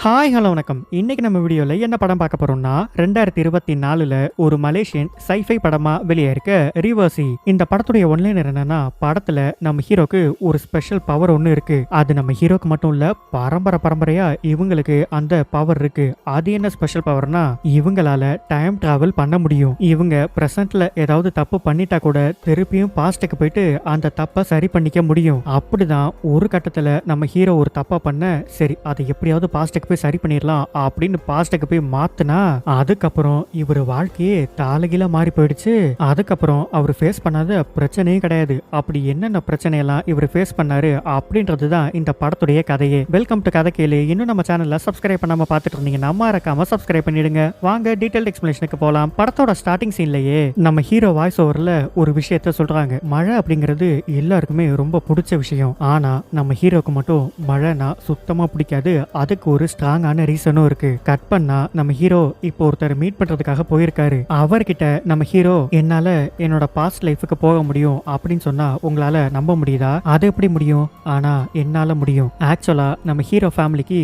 Hi hello வணக்கம். இன்னைக்கு நம்ம வீடியோல என்ன படம் பார்க்க போறோம்னா 2024ல ஒரு மலேசியன் சைஃபை படமா வெளியாயிருக்க ரிவர்சி. இந்த படத்துடைய ஒன்லைனர் என்னன்னா, படத்துல நம்ம ஹீரோக்கு ஒரு ஸ்பெஷல் பவர் ஒன்று இருக்கு. அது நம்ம ஹீரோக்கு மட்டும் இல்ல, பரம்பரையா இவங்களுக்கு அந்த பவர் இருக்கு. அது என்ன ஸ்பெஷல் பவர்னா, இவங்களால டைம் டிராவல் பண்ண முடியும். இவங்க பிரசன்ட்ல ஏதாவது தப்பு பண்ணிட்டா கூட திருப்பியும் பாஸ்டுக்கு போயிட்டு அந்த தப்பை சரி பண்ணிக்க முடியும். அப்படிதான் ஒரு கட்டத்துல நம்ம ஹீரோ ஒரு தப்பா பண்ண, சரி அதை எப்படியாவது பாஸ்டுக்கு போய் சரி பண்ணிடலாம் அப்படின்னு பாஸ்டுக்கு போய் மாத்துனா, அதுக்கப்புறம் இவர் வாழ்க்கையே தலைகீழ மாறி போயிடுச்சு. அதுக்கப்புறம் அவர் ஃபேஸ் பண்ணாத பிரச்சனையே கிடையாது. அப்படி என்னென்ன பிரச்சனையெல்லாம் இவர் ஃபேஸ் பண்ணாரு அப்படின்றதுதான் இந்த படத்துடைய கதையே. வெல்கம் டு கதை கேளு. இன்னும் நம்ம சேனல்ல சப்ஸ்கிரைப் பண்ணாம பார்த்துட்டு இருந்தீங்கன்னா மறக்காம சப்ஸ்கிரைப் பண்ணிடுங்க. வாங்க டீடைல் எக்ஸ்பிளனேஷனுக்கு போலாம். படத்தோட ஸ்டார்டிங் சீன்லயே நம்ம ஹீரோ வாய்ஸ் ஓவர்ல ஒரு விஷயத்த சொல்றாங்க. மழை அப்படிங்கிறது எல்லாருக்குமே ரொம்ப பிடிச்ச விஷயம். ஆனா நம்ம ஹீரோக்கு மட்டும் மழைனா சுத்தமா பிடிக்காது. அதுக்கு ஒரு ஸ்ட்ராங்கான ரீசனும் இருக்கு. கட் பண்ணா நம்ம ஹீரோ இப்போ ஒருத்தர் மீட் பண்றதுக்காக போயிருக்காரு. அவர்கிட்ட நம்ம ஹீரோ, என்னால என்னோட பாஸ்ட் லைஃபுக்கு போக முடியும் அப்படின்னு சொன்னா உங்களால நம்ப முடியுதா? அது எப்படி முடியும்? ஆனா என்னால முடியும். ஆக்சுவலா நம்ம ஹீரோ ஃபேமிலிக்கு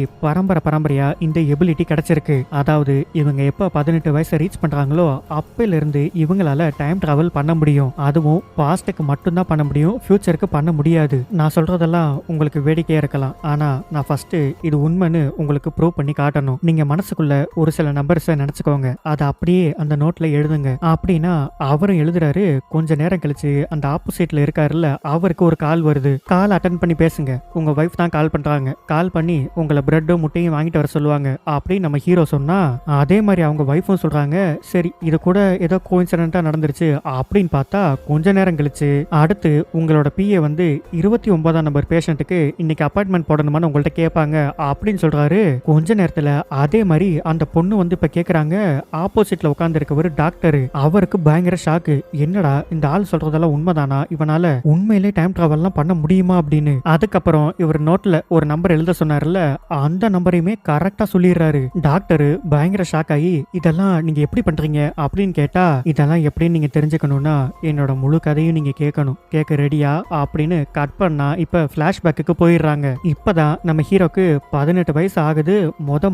பரம்பரையா இந்த எபிலிட்டி கிடைச்சிருக்கு. அதாவது இவங்க எப்ப 18 வயசை ரீச் பண்றாங்களோ அப்பையில இருந்து இவங்களால டைம் டிராவல் பண்ண முடியும். அதுவும் பாஸ்டுக்கு மட்டும்தான் பண்ண முடியும், ஃபியூச்சருக்கு பண்ண முடியாது. நான் சொல்றதெல்லாம் உங்களுக்கு வேடிக்கையா இருக்கலாம், ஆனா நான் ஃபர்ஸ்ட் இது உண்மைன்னு உங்களுக்கு ப்ரூவ் பண்ணி காட்டணும். நீங்க மனசுக்குள்ள ஒரு சில நம்பர்ஸை நினைச்சுக்கோங்க, அதை அப்படியே அந்த நோட்ல எழுதுங்க. அப்படின்னா அவரும் எழுதுறாரு. கொஞ்ச நேரம் கழிச்சு அந்த ஆப்போசிட்ல இருக்காருல்ல, அவருக்கு ஒரு கால் வருது. கால் அட்டன் பண்ணி பேசுங்க, உங்க வைஃப் தான் கால் பண்றாங்க, கால் பண்ணி உங்களை பிரெட்டும் முட்டையும் வாங்கிட்டு வர சொல்லுவாங்க அப்படின்னு நம்ம ஹீரோ சொன்னா, அதே மாதிரி அவங்க வைஃபும் சொல்றாங்க. சரி, இது கூட ஏதோ கோஇன்சிடென்ட்டா நடந்துருச்சு அப்படின்னு பார்த்தா கொஞ்ச நேரம் கழிச்சு அடுத்து உங்களோட பிஏ வந்து 29ஆம் நம்பர் பேஷண்ட்டுக்கு இன்னைக்கு அப்பாயின்மெண்ட் போடணுமான்னு உங்கள்ட்ட கேட்பாங்க அப்படின்னு சொல்றாரு. கொஞ்ச நேரத்துல அதே மாதிரி அந்த பொண்ணு வந்து இப்ப கேக்குறாங்க. ஆப்போசிட்ல உட்கார்ந்து இருக்கவர் டாக்டர். அவருக்கு பயங்கர ஷாக்கு. என்னடா இந்த ஆள் சொல்றதெல்லாம் உண்மைதானா? இவனால உண்மையிலே டைம் டிராவல்லாம் பண்ண முடியுமா அப்படின்னு. அதுக்கப்புறம் இவர் நோட்ல ஒரு நம்பர் எழுத சொன்னார்ல, அந்த நம்பரையுமே கரெக்டா சொல்லிடுறாரு. டாக்டர் பயங்கர ஷாக் ஆகி, இதெல்லாம் நீங்க எப்படி பண்றீங்க அப்படின்னு கேட்டா, இதெல்லாம் எப்படி நீங்க தெரிஞ்சுக்கணும்னா என்னோட முழு கதையும் நீங்க கேட்கணும், கேட்க ரெடியா அப்படின்னு கட் பண்ணா இப்ப பிளாஷ்பேக்கு போயிடுறாங்க. இப்பதான் நம்ம ஹீரோக்கு 18 வயசு ஆகுது.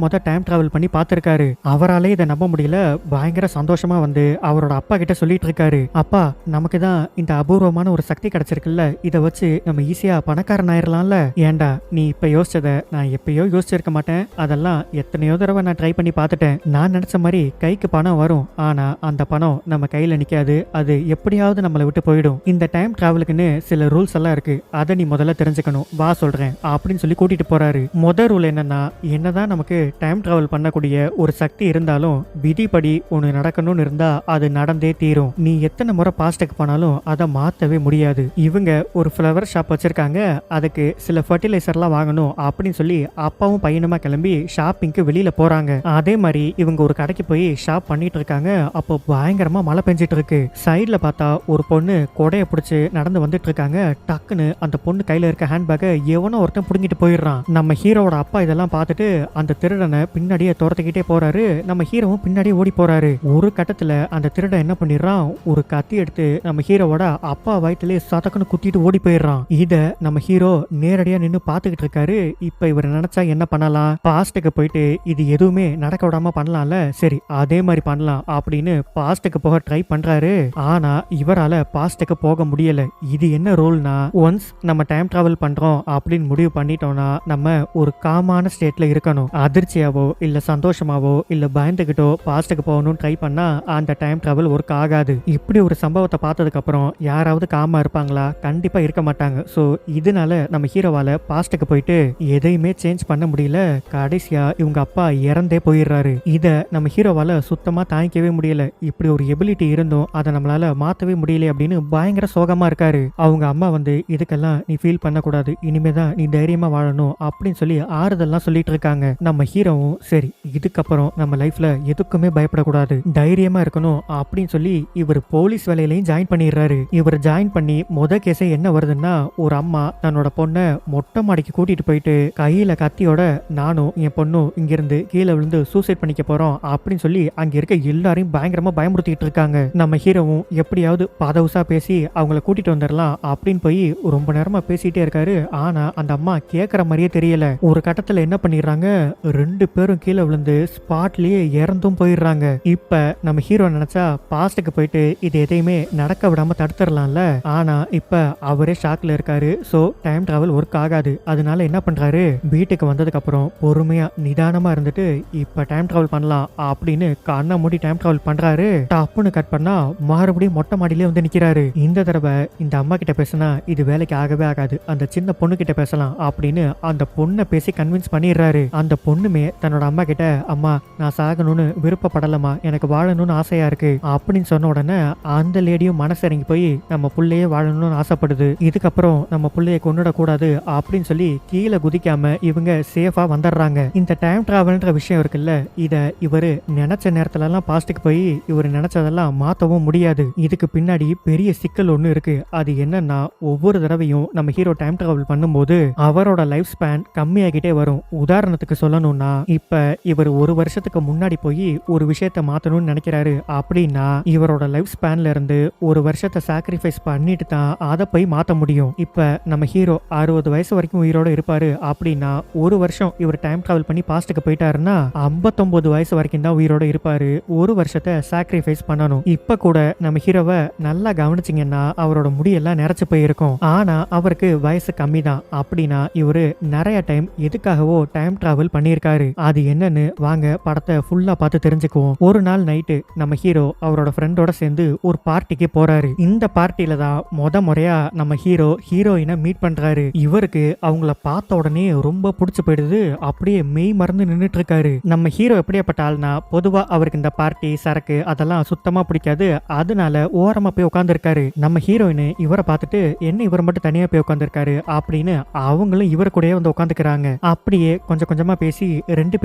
மொத டைம் டிராவல் பண்ணி பார்த்திருக்காரு. அவராலே இதை நம்ப முடியல. பயங்கர சந்தோஷமா வந்து அவரோட அப்பா கிட்ட சொல்லிட்டு இருக்காரு. அப்பா, நமக்கு தான் இந்த அபூர்வமான ஒரு சக்தி கிடைச்சிருக்குல்ல, இதை வச்சு நம்ம ஈஸியா பணக்காரன் ஆயிரலாம்ல. ஏண்டா நீ இப்ப யோசிச்சத நான் எப்பயோ யோசிச்சிருக்க மாட்டேன். அதெல்லாம் எத்தனையோ தடவை நான் ட்ரை பண்ணி பார்த்துட்டேன். நான் நினைச்ச மாதிரி கைக்கு பணம் வரும், ஆனா அந்த பணம் நம்ம கையில நிக்காது. அது எப்படியாவது நம்மளை விட்டு போயிடும். இந்த டைம் டிராவலுக்குன்னு சில ரூல்ஸ் எல்லாம் இருக்கு, அதை நீ முதல்ல தெரிஞ்சுக்கணும், வா சொல்றேன் அப்படின்னு சொல்லி கூட்டிட்டு போறாரு. முதல் ரூல் என்னன்னா, என்னதான் நமக்கு டைம் டிராவல் பண்ணக்கூடிய ஒரு சக்தி இருந்தாலும் விதிப்படி ஒன்று நடக்கணும்னு இருந்தா அது நடந்தே தீரும். நீ எத்தனை முறை பாஸ்டுக்கு போனாலும் அதை மாத்தவே முடியாது. இவங்க ஒரு ஃப்ளவர் ஷாப் வச்சிருக்காங்க. அதுக்கு சில ஃபர்டிலைசர்லாம் வாங்கணும் அப்படின்னு சொல்லி அப்பாவும் பையனுமா கிளம்பி ஷாப்பிங்க்கு வெளியில போறாங்க. அதே மாதிரி இவங்க ஒரு கடைக்கு போய் ஷாப் பண்ணிட்டு இருக்காங்க. அப்போ பயங்கரமா மழை பெஞ்சிட்டு இருக்கு. சைட்ல பார்த்தா ஒரு பொண்ணு கொடைய பிடிச்சு நடந்து வந்துட்டு இருக்காங்க. டக்குன்னு அந்த பொண்ணு கையில இருக்க ஹேண்ட்பேக்கை எவனோ ஒருத்தன் புடுங்கிட்டு போயிடுறான். நம்ம ஹீரோவோட அப்பா இதெல்லாம் பார்த்துட்டு அந்த திருடனை பின்னாடியே துரத்துக்கிட்டே போறாரு. நம்ம ஹீரோவும் பின்னாடியே ஓடி போறாரு. ஒரு கட்டத்துல அந்த திருடன் என்ன பண்ணிடுறான், ஒரு கத்தி எடுத்து நம்ம ஹீரோவோட அப்பா வயிற்றுல சதக்குன்னு குத்திட்டு ஓடி போயிடுறான். இத நம்ம ஹீரோ நேரடியா நின்னு பாத்துக்கிட்டு இருக்காரு. இப்ப இவர் நினைச்சா என்ன பண்ணலாம்? பாஸ்டுக்கு போயிட்டு இது எதுவுமே நடக்க விடாம பண்ணலாம்ல, சரி அதே மாதிரி பண்ணலாம் அப்படின்னு பாஸ்டுக்கு போக ட்ரை பண்றாரு. ஆனா இவரால பாஸ்டுக்கு போக முடியல. இது என்ன ரூல்னா, ஒன்ஸ் நம்ம டைம் டிராவல் பண்றோம் அப்படின்னு முடிவு பண்ணிட்டோம்னா நம்ம ஒரு காமான ஸ்டேட்ல இருக்கணும். அதிர்ச்சியாவோ இல்ல சந்தோஷமாவோ இல்ல பயந்துகிட்டோ பாஸ்டுக்கு போகணும்னு ட்ரை பண்ணா அந்த டைம் டிராவல் ஒர்க் ஆகாது. இப்படி ஒரு சம்பவத்தை பார்த்ததுக்கு அப்புறம் யாராவது காமா இருப்பாங்களா? கண்டிப்பா இருக்க மாட்டாங்க. சோ இதனால நம்ம ஹீரோவால பாஸ்டுக்கு போயிட்டு எதையுமே சேஞ்ச் பண்ண முடியல. கடைசியா இவங்க அப்பா இறந்தே போயிடுறாரு. இத நம்ம ஹீரோவால சுத்தமா தாங்கிக்கவே முடியல. இப்படி ஒரு எபிலிட்டி இருந்தும் அதை நம்மளால மாத்தவே முடியல அப்படின்னு பயங்கர சோகமா இருக்காரு. அவங்க அம்மா வந்து, இதுக்கெல்லாம் நீ ஃபீல் பண்ணக்கூடாது, இனிமேதான் நீ தைரியமா வாழணும் அப்படின்னு சொல்லி ஆறுதல்லாம் சொல்லிட்டு இருக்காங்க. நம்ம ஹீரோவும் சரி, இதுக்கப்புறம் நம்ம லைஃப்ல எதுக்குமே பயப்படக்கூடாது, தைரியமா இருக்கணும் அப்படின்னு சொல்லி இவர் போலீஸ் வேலையிலையும் ஜாயின் பண்ணிடுறாரு. இவர் ஜாயின் பண்ணி கேஸே என்ன வருதுன்னா, ஒரு அம்மா தன்னோட பொண்ணை மொட்டை மாடிக்கு கூட்டிட்டு போயிட்டு கையில கத்தியோட நானும் என் பொண்ணும் இங்கிருந்து கீழே விழுந்து சூசைட் பண்ணிக்க போறோம் அப்படின்னு சொல்லி அங்க இருக்க எல்லாரையும் பயங்கரமா பயமுறுத்திட்டு இருக்காங்க. நம்ம ஹீரோவும் எப்படியாவது பதவுசா பேசி அவங்கள கூட்டிட்டு வந்துடலாம் அப்படின்னு போய் ரொம்ப நேரமா பேசிட்டே இருக்காரு. ஆனா அந்த அம்மா கேட்கற மாதிரியே தெரியல. ஒரு கட்டத்துல என்ன பண்ணிடுறாங்க, பண்றாங்க, 2 பேரும் கீழே விழுந்து ஸ்பாட்லயே இறந்தும் போயிடுறாங்க. இப்ப நம்ம ஹீரோ நினைச்சா பாஸ்டுக்கு போயிட்டு இது எதையுமே நடக்க விடாம தடுத்துடலாம்ல. ஆனா இப்ப அவரே ஷாக்ல இருக்காரு. சோ டைம் டிராவல் ஒர்க் ஆகாது. அதனால என்ன பண்றாரு, வீட்டுக்கு வந்ததுக்கு அப்புறம் பொறுமையா நிதானமா இருந்துட்டு இப்ப டைம் டிராவல் பண்ணலாம் அப்படின்னு கண்ணை மூடி டைம் டிராவல் பண்றாரு. டப்புன்னு கட் பண்ணா மறுபடியும் மொட்டை மாடியிலே வந்து நிக்கிறாரு. இந்த தடவை இந்த அம்மா கிட்ட பேசினா இது வேலைக்கு ஆகவே ஆகாது, அந்த சின்ன பொண்ணு கிட்ட பேசலாம் அப்படின்னு அந்த பொண்ணை பேசி கன்வின்ஸ் பண்ணிடுறாரு. அந்த பொண்ணுமே தன்னோட அம்மா கிட்ட, அம்மா நான் சாகணும்னு விருப்பப்படலமா, எனக்கு வாழணும்னு ஆசையா இருக்கு அப்படின்னு சொன்ன உடனே அந்த லேடியும் மனசிறங்கி போய் நம்ம புள்ளையே வாழணும்னு ஆசைப்படுது. இதுக்கப்புறம் நம்ம புள்ளைய கொண்டுடக்கூடாது அப்படின்னு சொல்லி கீழே குதிக்காம இவங்க சேஃபா வந்துடுறாங்க. இந்த டைம் டிராவல்ன்ற விஷயம் இருக்குல்ல, இத இவரு நினைச்ச நேரத்துல எல்லாம் பாஸ்டுக்கு போய் இவர் நினைச்சதெல்லாம் மாத்தவும் முடியாது. இதுக்கு பின்னாடி பெரிய சிக்கல் ஒண்ணு இருக்கு. அது என்னன்னா, ஒவ்வொரு தடவையும் நம்ம ஹீரோ டைம் டிராவல் பண்ணும்போது அவரோட லைஃப் ஸ்பேன் கம்மியாகிட்டே வரும். உதாரணத்துக்கு சொல்லணும்னா, இப்ப இவர் ஒரு வருஷத்துக்கு முன்னாடி போய் ஒரு விஷயத்த மாத்தணும்னு நினைக்கிறாரு அப்படின்னா இவரோட லைஃப் ஸ்பேன்ல இருந்து ஒரு வருஷத்தை சாக்ரிஃபைஸ் பண்ணிட்டு தான் அதை போய் மாத்த முடியும். இப்ப நம்ம ஹீரோ 60 வயசு வரைக்கும் உயிரோட இருப்பாரு அப்படின்னா ஒரு வருஷம் இவர் டைம் டிராவல் பண்ணி பாஸ்டுக்கு போயிட்டாருன்னா 59 வயசு வரைக்கும் தான் உயிரோட இருப்பாரு. ஒரு வருஷத்தை சாக்ரிஃபைஸ் பண்ணணும். இப்ப கூட நம்ம ஹீரோவை நல்லா கவனிச்சிங்கன்னா அவரோட முடியெல்லாம் நிறைச்சு போயிருக்கும். ஆனா அவருக்கு வயசு கம்மி தான். அப்படின்னா இவரு நிறைய டைம் எதுக்காகவோ டைம் டிராவல் பண்ணியிருக்காரு. அது என்னன்னு வாங்க படத்தை ஃபுல்லா பார்த்து தெரிஞ்சுக்குவோம். ஒரு நாள் நைட்டு நம்ம ஹீரோ அவரோட ஃப்ரெண்டோட சேர்ந்து ஒரு பார்ட்டிக்கு போறாரு. இந்த பார்ட்டியில தான் முறையா நம்ம ஹீரோ ஹீரோயினை மீட் பண்றாரு. இவருக்கு அவங்கள பார்த்த உடனே ரொம்ப பிடிச்சு போயிடுது. அப்படியே மெய் மறந்து நின்னுட்டு இருக்காரு. நம்ம ஹீரோ எப்படியாப்பட்ட ஆள்னா, பொதுவா அவருக்கு இந்த பார்ட்டி சரக்கு அதெல்லாம் சுத்தமா பிடிக்காது. அதனால ஓரமா போய் உட்கார்ந்து இருக்காரு. நம்ம ஹீரோயின் இவரை பார்த்துட்டு என்ன இவர் மட்டும் தனியா போய் உட்காந்துருக்காரு அப்படின்னு அவங்களும் இவர் கூடயே வந்து உட்காந்துக்கிறாங்க. அப்படியே கொஞ்சம் கொஞ்சமா பேசி 2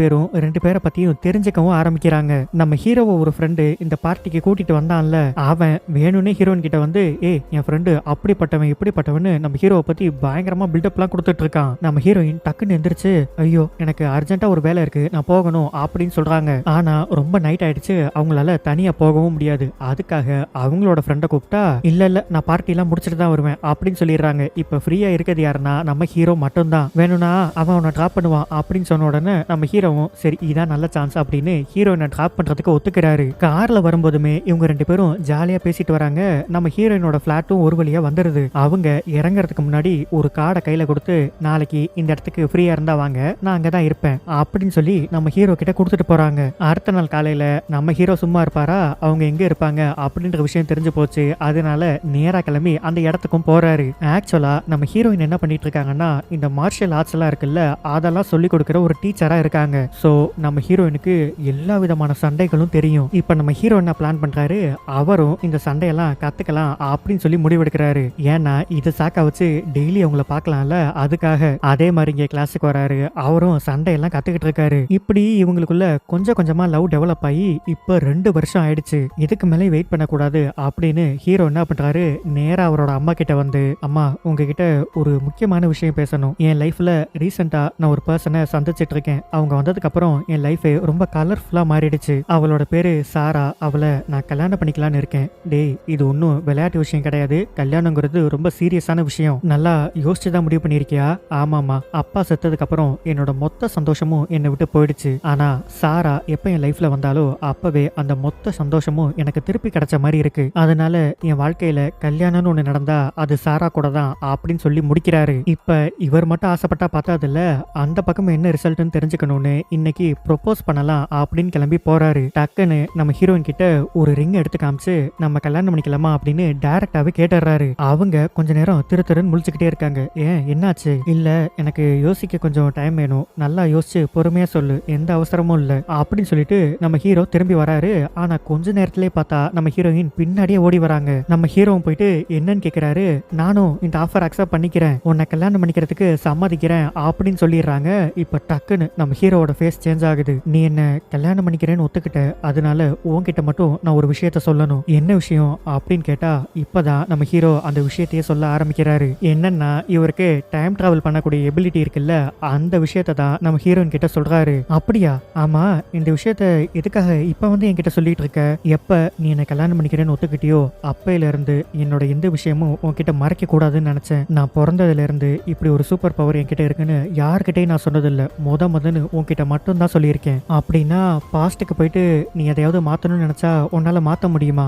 பேரை பத்தியும் தெரிஞ்சுக்கவும் ஆரம்பிக்கிறாங்க. நம்ம ஹீரோவை ஒரு ஃப்ரெண்டு இந்த பார்ட்டிக்கு கூட்டிட்டு வந்தான்ல, அவன் வேணும்னே ஹீரோயின் கிட்ட வந்து, என் ஃப்ரெண்டு அப்படிப்பட்டவன் இப்படிப்பட்டவன்னு நம்ம ஹீரோவை பத்தி பயங்கரமா பில்டப் எல்லாம் கொடுத்துட்டு இருக்கான். நம்ம ஹீரோயின் டக்குன்னு எந்திரிச்சு, ஐயோ எனக்கு அர்ஜென்ட்டா ஒரு வேலை இருக்கு, நான் போகணும் அப்படின்னு சொல்றாங்க. ஆனா ரொம்ப நைட் ஆயிடுச்சு, அவங்களால தனியா போகவும் முடியாது. அதுக்காக அவங்களோட ஃப்ரெண்டை கூப்பிட்டா, இல்ல நான் பார்ட்டி எல்லாம் முடிச்சுட்டு தான் வருவேன் அப்படின்னு சொல்லிடுறாங்க. இப்ப ஃப்ரீயா இருக்கிறது யாருன்னா நம்ம ஹீரோ மட்டும் தான். வேணும்னா அவன் அவனை டிராப் பண்ணுவான் அப்படின்னு சொன்ன உடனே நம்ம ஹீரோவும் சரி இதான் நல்ல சான்ஸ் அப்படின்னு ஹீரோயினை டிராப் பண்றதுக்கு ஒத்துக்கிறாரு. கார்ல வரும்போதுமே இவங்க 2 பேரும் ஜாலியா பேசிட்டு வராங்க. நம்ம ஹீரோயினோட பிளாட்டும் ஒரு வழியா வந்துருது. அவங்க இறங்குறதுக்கு முன்னாடி ஒரு கார்டை கையில கொடுத்து, நாளைக்கு இந்த இடத்துக்கு ஃப்ரீயா இருந்தா வாங்க, நான் அங்கதான் இருப்பேன் அப்படின்னு சொல்லி நம்ம ஹீரோ கிட்ட கொடுத்துட்டு போறாங்க. அடுத்த நாள் காலையில நம்ம ஹீரோ சும்மா இருப்பாரா, அவங்க எங்க இருப்பாங்க அப்படின்ற விஷயம் தெரிஞ்சு போச்சு. அதனால நேரா கிளம்பி அந்த இடத்துக்கும் போறாரு. ஆக்சுவலா நம்ம ஹீரோயின் என்ன பண்ணிட்டு இருக்காங்கன்னா, இந்த மார்ஷியல் ஆர்ட்ஸ் எல்லாம் இருக்குல்ல, அதெல்லாம் சொல்லி கொடுக்கிற ஒரு டீச்சரா இருக்காங்க. சோ நம்ம ஹீரோயினுக்கு எல்லா விதமான சண்டைகளும் தெரியும். இப்ப நம்ம ஹீரோ என்ன பிளான் பண்றாரு, அவரும் இந்த சண்டையெல்லாம் கத்துக்கலாம் அப்படின்னு சொல்லி முடிவெடுக்கிறாரு. ஏன்னா இதை சாக்கா வச்சு டெய்லி அவங்கள பார்க்கலாம்ல, அதுக்காக. அதே மாதிரி இங்க கிளாஸுக்கு வராரு, அவரும் சண்டையெல்லாம் கத்துக்கிட்டு இருக்காரு. இப்படி இவங்களுக்குள்ள கொஞ்சம் கொஞ்சமா லவ் டெவலப் ஆகி இப்ப 2 வருஷம் ஆயிடுச்சு. இதுக்கு மேலே வெயிட் பண்ணக்கூடாது அப்படின்னு ஹீரோ என்ன பண்றாரு, நேரா அவரோட அம்மா கிட்ட வந்து, அம்மா உங்ககிட்ட ஒரு முக்கியமான விஷயம் பேசணும். என் லைஃப்ல ரீசெண்டா நான் ஒரு பர்சனை சந்திச்சிட்டு இருக்கேன். அவங்க வந்ததுக்கு அப்புறம் என் லைஃபே ரொம்ப கலர்ஃபுல்லா மாறிடுச்சு. அவளோட பேரு சாரா. அவளை நான் கல்யாணம் பண்ணிக்கலான்னு இருக்கேன். டேய் இது ஒன்னும் விளையாட்டு விஷயம் கிடையாது. கல்யாணங்கிறது ரொம்ப சீரியஸான விஷயம். நல்லா யோசிச்சுதான் முடிவு பண்ணிருக்கியா? ஆமாமா, அப்பா செத்ததுக்கு அப்புறம் என்னோட மொத்த சந்தோஷமும் என்னை விட்டு போயிடுச்சு. ஆனா சாரா எப்ப என் லைஃப்ல வந்தாலோ அப்பவே அந்த மொத்த சந்தோஷமும் எனக்கு திருப்பி கிடைச்ச மாதிரி இருக்கு. அதனால என் வாழ்க்கையில கல்யாணம்னு ஒண்ணு நடந்தா அது சாரா கூட தான் அப்படின்னு சொல்லி முடிக்கிறாரு. இப்ப இவர் மட்டும் ஆசைப்பட்டா பார்த்ததில்ல, அந்த பக்கம் என்ன ரிசல்ட்னு தெரிஞ்சுக்கணும்னு இன்னைக்கு ப்ரொபோஸ் பண்ணலாம் அப்படின்னு கிளம்பி போறாரு. டக்குன்னு நம்ம ஹீரோயின் கிட்ட ஒரு ரிங் எடுத்து காமிச்சு, நம்ம கல்யாணம் பண்ணிக்கலாமா அப்படின்னு டைரக்டாவே கேட்டுறாரு. அவங்க கொஞ்ச நேரம் திருன்னு முழிச்சுக்கிட்டே இருக்காங்க. ஏன் என்னாச்சு? இல்ல எனக்கு யோசிக்க கொஞ்சம் டைம் வேணும், நல்லா யோசிச்சு பொறுமையா சொல்லு, எந்த அவசரமும் இல்ல அப்படின்னு சொல்லிட்டு நம்ம ஹீரோ திரும்பி வராரு. ஆனா கொஞ்ச நேரத்திலே பார்த்தா நம்ம ஹீரோயின் பின்னாடியே ஓடி வராங்க. நம்ம ஹீரோவும் போயிட்டு என்னன்னு கேக்குறாரு. நானும் இந்த ஆஃபர் அக்செப்ட் பண்ணிக்கிறேன், உன்னை கல்யாணம் பண்ணிக்கிறதுக்கு சம்மதிக்கிறேன் அப்படின்னு சொல்லிடுறாங்க. இப்ப டக்குன்னு நம்ம ஹீரோவோட ஃபேஸ் சேஞ்ச் ஆகுது. நீ என்ன கல்யாணம் பண்ணிக்கிறேன்னு ஒத்துக்கிட்ட, அதனால உன்கிட்ட மட்டும் நான் ஒரு விஷயத்த சொல்லணும். என்ன விஷயம் அப்படின்னு கேட்டா இப்பதான் நம்ம ஹீரோ அந்த விஷயத்தையே சொல்ல ஆரம்பிக்கிறாரு. என்னன்னா இவருக்கு டைம் டிராவல் பண்ணக்கூடிய எபிலிட்டி இருக்குல்ல, அந்த விஷயத்த தான் நம்ம ஹீரோயின் கிட்ட சொல்றாரு. அப்படியா? ஆமா, இந்த விஷயத்த எதுக்காக இப்ப வந்து என்கிட்ட சொல்லிட்டு இருக்க? எப்ப நீ என்ன கல்யாணம் பண்ணிக்கிறேன்னு ஒத்துக்கிட்டியோ அப்பையில இருந்து என்னோட எந்த விஷயமும் உன்கிட்ட மறைக்க கூடாதுன்னு நினைச்சேன். நான் பிறந்ததுல இருந்து இப்படி ஒரு சூப்பர் பவர் என்கிட்ட இருக்குன்னு யார்கிட்டயும் நான் சொன்னதில்ல. இல்ல, முதன்னு உன்கிட்ட மட்டும் தான் சொல்லியிருக்கேன். அப்படின்னா பாஸ்ட்டுக்கு போயிட்டு நீ எதையாவது மாத்தணும்னு நினைச்சா உன்னால மாத்த முடியுமா?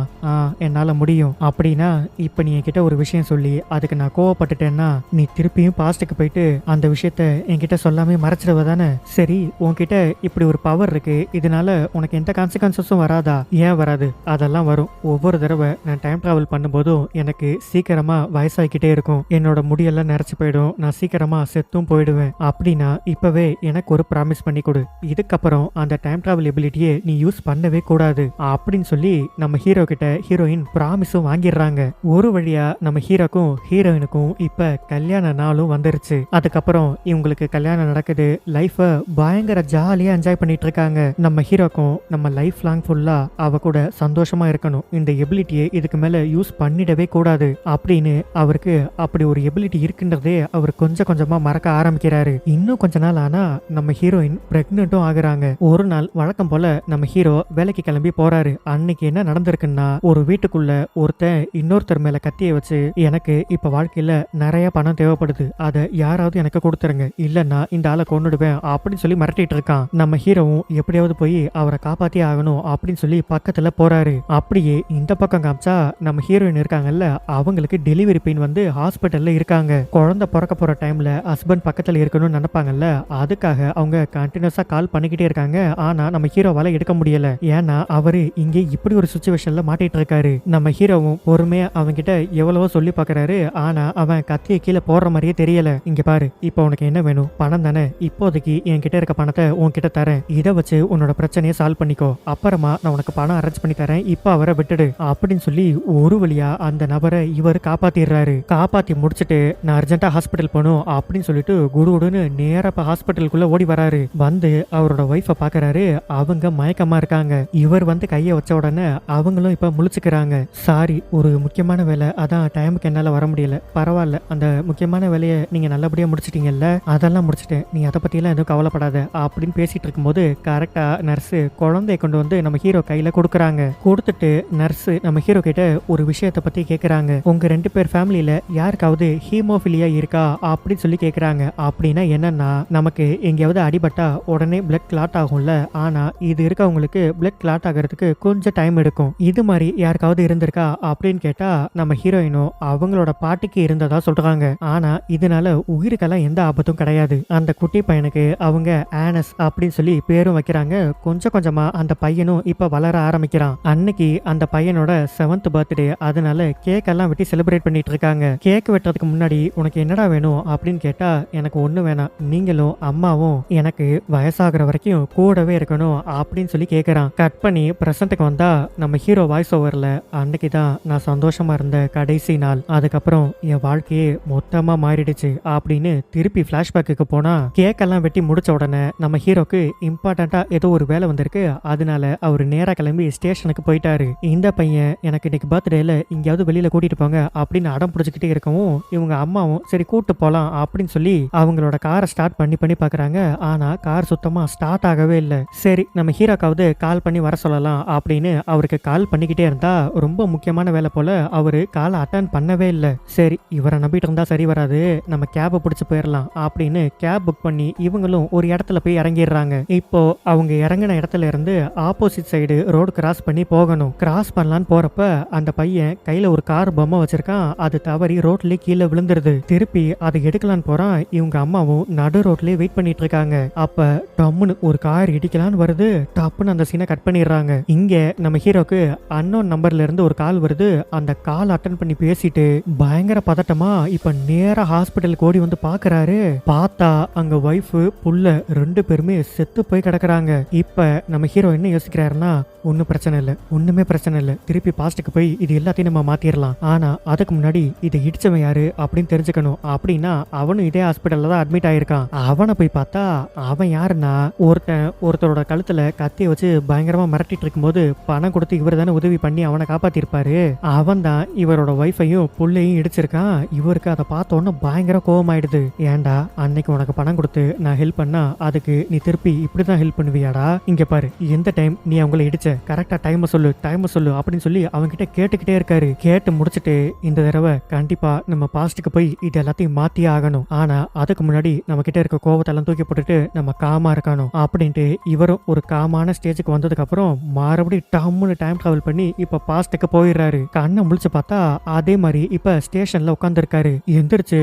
என்னால முடியும். அப்படின்னா இப்ப நீ என்கிட்ட ஒரு விஷயம் சொல்லி அதுக்கு நான் கோவப்பட்டுட்டேன்னா நீ திருப்பியும் பாஸ்ட்டுக்கு போயிட்டு அந்த விஷயத்த என்கிட்ட சொல்லாமே மறைச்சிடுவ தானே? சரி, உன்கிட்ட இப்படி ஒரு பவர் இருக்கு, இதனால உனக்கு எந்த கான்சிக்வன்சஸும் வராதா? ஏன் வராது? அதெல்லாம் வரும். ஒவ்வொரு தடவை நான் டைம் டிராவல் பண்ணும்போதும் எனக்கு சீக்கிரமா வயசாகிக்கிட்டே இருக்கும். என்னோட முடியெல்லாம் நிறைச்சு போயிடும். நான் சீக்கிரமா செத்தும் போயிடுவேன். அப்படின்னா இப்பவே எனக்கு ஒரு ப்ராமிஸ் பண்ணி கொடு. இதுக்கப்புறம் அந்த டைம் டிராவல் எபிலிட்டியை நீ யூஸ் பண்ணவே கூடாது அப்படின்னு சொல்லி நம்ம ஹீரோ கிட்ட ஹீரோயின் ப்ராமிஸும் வாங்கிடுறாங்க. ஒரு வழியா நம்ம ஹீரோக்கும் ஹீரோயினுக்கும் இப்ப கல்யாண நாளும் வந்துருச்சு. அதுக்கப்புறம் இவங்களுக்கு கல்யாணம் நடக்குது. லைஃப பயங்கர ஜாலியா என்ஜாய் பண்ணிட்டு இருக்காங்க. நம்ம ஹீரோக்கும் நம்ம லைஃப் லாங் ஃபுல்லா அவ கூட சந்தோஷமா இருக்கணும், இந்த எபிலிட்டியை இதுக்கு மேல யூஸ் பண்ணிடவே கூடாது அப்படின்னு அவருக்கு அப்படி ஒரு எபிலிட்டி இருக்குன்றதே அவர் கொஞ்சம் கொஞ்சமா மறக்க ஆரம்பிக்கிறாரு. இன்னும் கொஞ்ச நாள் ஆனா நம்ம ஹீரோயின் பிரெக்னென்ட்டும் ஆகுறாங்க. ஒரு நாள் வழக்கம் போல நம்ம ஹீரோ வேலைக்கு கிளம்பி போறாரு. அன்னைக்கு என்ன நடந்திருக்குன்னா, ஒரு வீட்டுக்குள்ள ஒருத்தன் இன்னொருத்தர் மேல கத்திய வச்சு, எனக்கு இப்ப வாழ்க்கையில நிறைய பணம் தேவைப்படுது, அதை யாராவது எனக்கு கொடுத்துருங்க, இல்லன்னா இந்த ஆளை கொன்னுடுவேன் அப்படின்னு சொல்லி மிரட்டிட்டு இருக்கான். நம்ம ஹீரோவும் எப்படியாவது போய் அவரை காப்பாத்தி ஆகணும் அப்படின்னு சொல்லி பக்கத்துல போறாரு. அப்படியே இந்த பக்கம் காமிச்சா நம்ம ஹீரோயின் இருக்காங்கல்ல, அவங்களுக்கு டெலிவரி பெயின் வந்து ஹாஸ்பிட்டல்ல இருக்காங்க. குழந்தை பிறக்க போற டைம்ல ஹஸ்பண்ட் பக்கத்துல இருக்கணும்னு நினைப்பாங்கல்ல, அதுக்காக அவங்க கண்டினியூஸா கால் பண்ணிக்கிட்டே இருக்காங்க. ஆனா நம்ம ஹீரோவால எடுக்க முடியல. ஏன்னா அவரு இங்கே இப்படி ஒரு சிச்சுவேஷன்ல மாட்டிட்டு இருக்காரு. நம்ம ஹீரோவும் பொறுமையா அவங்க கிட்ட எவ்வளவோ சொல்லி பாக்குறாரு. ஆனா அவன் கத்திய கீழே போடுற மாதிரியே தெரியல. இங்க பாரு, இப்போ உனக்கு என்ன வேணும்? பணம் தானே? இப்போதைக்கு என்கிட்ட இருக்க பணத்தை உன்கிட்ட தரேன், இதை வச்சு உன்னோட பிரச்சனையை சால்வ் பண்ணிக்கோ, அப்புறமா நான் உனக்கு பணம் அரேஞ்ச் பண்ணி தரேன், இப்ப அவரை விட்டுடு அப்படின்னு சொல்லி ஒரு வழியா அந்த நபரை இவர் காப்பாத்திடுறாரு. காப்பாத்தி முடிச்சுட்டு நான் அர்ஜென்ட்டா ஹாஸ்பிட்டல் போகணும் அப்படின்னு சொல்லிட்டு குடுகுடுன்னு நேரா ஹாஸ்பிட்டலுக்குள்ள ஓடி வராரு. வந்து அவரோட ஒய்ஃபை பாக்குறாரு. அவங்க மயக்கமா இருக்காங்க. இவர் வந்து கையை வச்ச உடனே அவங்களும் இப்ப முழிச்சுக்கிறாங்க. சாரி, ஒரு முக்கியமான வேலை, அதான் டைமுக்கு என்னால வர முடியல. பரவாயில்ல, அந்த முக்கியமான வேலையை நீங்க நல்லபடியா முடிச்சிட்டீங்கல்ல? அதெல்லாம் முடிச்சிட்டேன், நீ அதை பத்தி எல்லாம் எதுவும் கவலைப்படாத அப்படின்னு பேசிட்டு இருக்கும்போது கரெக்டா நர்ஸ் குழந்தைய கொண்டு வந்து நம்ம ஹீரோ கையில கொடுக்குறாங்க. கொடுத்துட்டு நர்ஸ் நம்ம ஹீரோ கிட்ட ஒரு விஷயத்தை பத்தி கேக்குறாங்க. உங்க 2 பேர் ஃபேமிலியில யாருக்காவது ஹீமோஃபிலியா இருக்கா அப்படின்னு சொல்லி கேக்குறாங்க. அப்படின்னா என்னன்னா, நமக்கு எங்கேயாவது அடிபட்டா உடனே பிளட் கிளாட் ஆகும்ல, ஆனா இது இருக்கவங்களுக்கு பிளட் கிளாட் ஆகிறதுக்கு கொஞ்சம் டைம் எடுக்கும். இது மாதிரி யாருக்காவது இருந்திருக்கா அப்படின்னு கேட்டா நம்ம ஹீரோயினும் அவங்களோட பாட்டிக்கு இருந்ததா சொல்றாங்க. ஆனா இதனால உயிருக்கெல்லாம் எந்த ஆபத்தும் கிடையாது. அந்த குட்டி பையனுக்கு அவங்க ஆனஸ் அப்படின்னு சொல்லி பேரும் வைக்கிறாங்க. கொஞ்சம் கொஞ்சமா அந்த பையனும் இப்ப வளர ஆரம்பிக்கிறான். அன்னைக்கு அந்த பையனோட 7th பர்த்டே, அதனால கேக் எல்லாம் வெட்டி செலிப்ரேட் பண்ணிட்டு இருக்காங்க. கேக் வெட்டுறதுக்கு முன்னாடி உனக்கு என்னடா வேணும் அப்படின்னு கேட்டா, எனக்கு ஒண்ணு வேணாம், நீங்களும் அம்மாவும் எனக்கு வயசாகிற வரைக்கும் கூடவே இருக்கணும் அப்படின்னு சொல்லி கேக்குறான். கட் பண்ணி பிரசன்ட்டுக்கு வந்தா நம்ம ஹீரோ வாய்ஸ் ஓவர்ல, அன்னைக்கு தான் நான் சந்தோஷமா இருந்த கடைசி நாள், அதுக்கப்புறம் என் வாழ்க்கையே மொத்தமா மாறிடுச்சு அப்படின்னு திருப்பி பிளாஷ்பேக்கு போனா, கேக் எல்லாம் வெட்டி முடிச்ச உடனே நம்ம ஹீரோக்கு இம்பார்ட்டண்டா ஏதோ ஒரு வேலை வந்திருக்கு. அதனால அவர் நேரா கிளம்பி ஸ்டேஷனுக்கு போயிட்டாரு. இந்த பையன் எனக்கு இன்னைக்கு பர்த்டேல எங்கேயாவது வெளியில கூட்டிட்டு போங்க அப்படின்னு அடம் பிடிச்சிக்கிட்டே இருக்கவும் இவங்க அம்மாவும் சரி கூட்டு போலாம் அப்படின்னு சொல்லி அவங்களோட காரை ஸ்டார்ட் பண்ணி பாக்குறாங்க. ஆனா கார் சுத்தமா ஸ்டார்ட் ஆகவே இல்லை. சரி, நம்ம ஹீரோக்காவது கால் பண்ணி வர சொல்லலாம் அப்படின்னு அவருக்கு கால் பண்ணிக்கிட்டே இருந்தா, ரொம்ப முக்கியமான வேலை போல அவரு காலை அட்டன் பண்ணவே இல்லை. சரி, இவரை நம்பிட்டு இருந்தா சரி வராது, நம்ம கேபை பிடிச்சு போயிடலாம் அப்படின்னு கேப் புக் பண்ணி இவங்களும் ஒரு இடத்துல போய் இறங்கிடுறாங்க. இப்போ அவங்க இறங்கின இடத்துல இருந்து ஆப்போசிட் சைடு ரோடு கிராஸ் பண்ணி போகணும். கிராஸ் பண்ணலான்னு போறப்ப அந்த பையன் கையில ஒரு கார் பொம்மை வச்சிருக்கான். அது தவறி ரோட்ல கீழே விழுந்துருது. திருப்பி அதை எடுக்கலான்னு போறான். இவங்க அம்மாவும் நடு ரோட்லயே வெயிட் பண்ணிட்டு இருக்காங்க. அப்ப டம்முன்னு ஒரு கார் இடிக்கலான்னு வருது. டப்புன்னு அந்த சீனை கட் பண்ணிடுறாங்க. இங்க நம்ம ஹீரோக்கு அன்னோன் நம்பர்ல இருந்து ஒரு கால் வருது. அந்த கால் அட்டன் பண்ணி பேசிட்டு பயங்கர பதட்டமா இப்ப நேரா ஹாஸ்பிட்டலுக்கு ஓடி வந்து பாக்குறாரு. பார்த்தா அங்க ஒய்ஃப் புள்ள 2 பேருமே செத்து போய் கிடக்குறாங்க. இப்ப நம்ம ஹீரோ என்ன யோசிக்கிறாருன்னா, ஒன்னும் பிரச்சனை இல்லை, ஒண்ணுமே பிரச்சனை இல்லை, திருப்பி பாஸ்ட்டுக்கு போய் இது எல்லாத்தையும் நம்ம மாத்திரலாம். ஆனா அதுக்கு முன்னாடி இதை இடிச்சவன் யாரு அப்படின்னு தெரிஞ்சுக்கணும். அப்படின்னா அவனும் இதே ஹாஸ்பிட்டல்ல தான் அட்மிட் ஆயிருக்கான். அவனை போய் பார்த்தா அவன் யாருன்னா, ஒருத்தரோட கழுத்துல கத்திய வச்சு பயங்கரமா மிரட்டிட்டு இருக்கும்போது பணம் கொடுத்து இவர் தானே உதவி பண்ணி அவனை காப்பாத்திருப்பாரு. அவன் தான் இவரோட ஒய்ஃபையும் புள்ளையும் இடிச்சிருக்கான். இவருக்கு அதை பார்த்தோன்னு பயங்கர கோவமாயிடுது. ஏன்டா அன்னைக்கு உனக்கு பணம் கொடுத்து நான் ஹெல்ப் பண்ணா அதுக்கு நீ திருப்பி இப்படிதான் ஹெல்ப் பண்ணுவியாடா? இங்க பாரு, எந்த டைம் நீ அவங்கள இடிச்ச, கரெக்டா டைம் சொல்லு அப்படின்னு சொல்லி அவங்க கிட்ட கேட்டுக்கிட்டே இருக்காரு. கேட்டு முடிச்சுட்டு, இந்த தடவை கண்டிப்பா நம்ம பாஸ்ட்டுக்கு போய் இது எல்லாத்தையும் மாத்தியே ஆகணும். ஆனா அதுக்கு முன்னாடி நம்ம கிட்ட இருக்க கோவத்தை கோவத்தெல்லாம் தூக்கி போட்டுட்டு நம்ம காமா இருக்கணும் அப்படின்ட்டு இவரும் ஒரு காமான ஸ்டேஜுக்கு வந்ததுக்கு அப்புறம் மறுபடியும் டம்முன்னு டைம் டிராவல் பண்ணி இப்ப பாஸ்டுக்கு போயிடுறாரு. கண்ணை முழிச்சு பார்த்தா அதே மாதிரி இப்ப ஸ்டேஷன்ல உட்காந்துருக்காரு. எந்திரிச்சு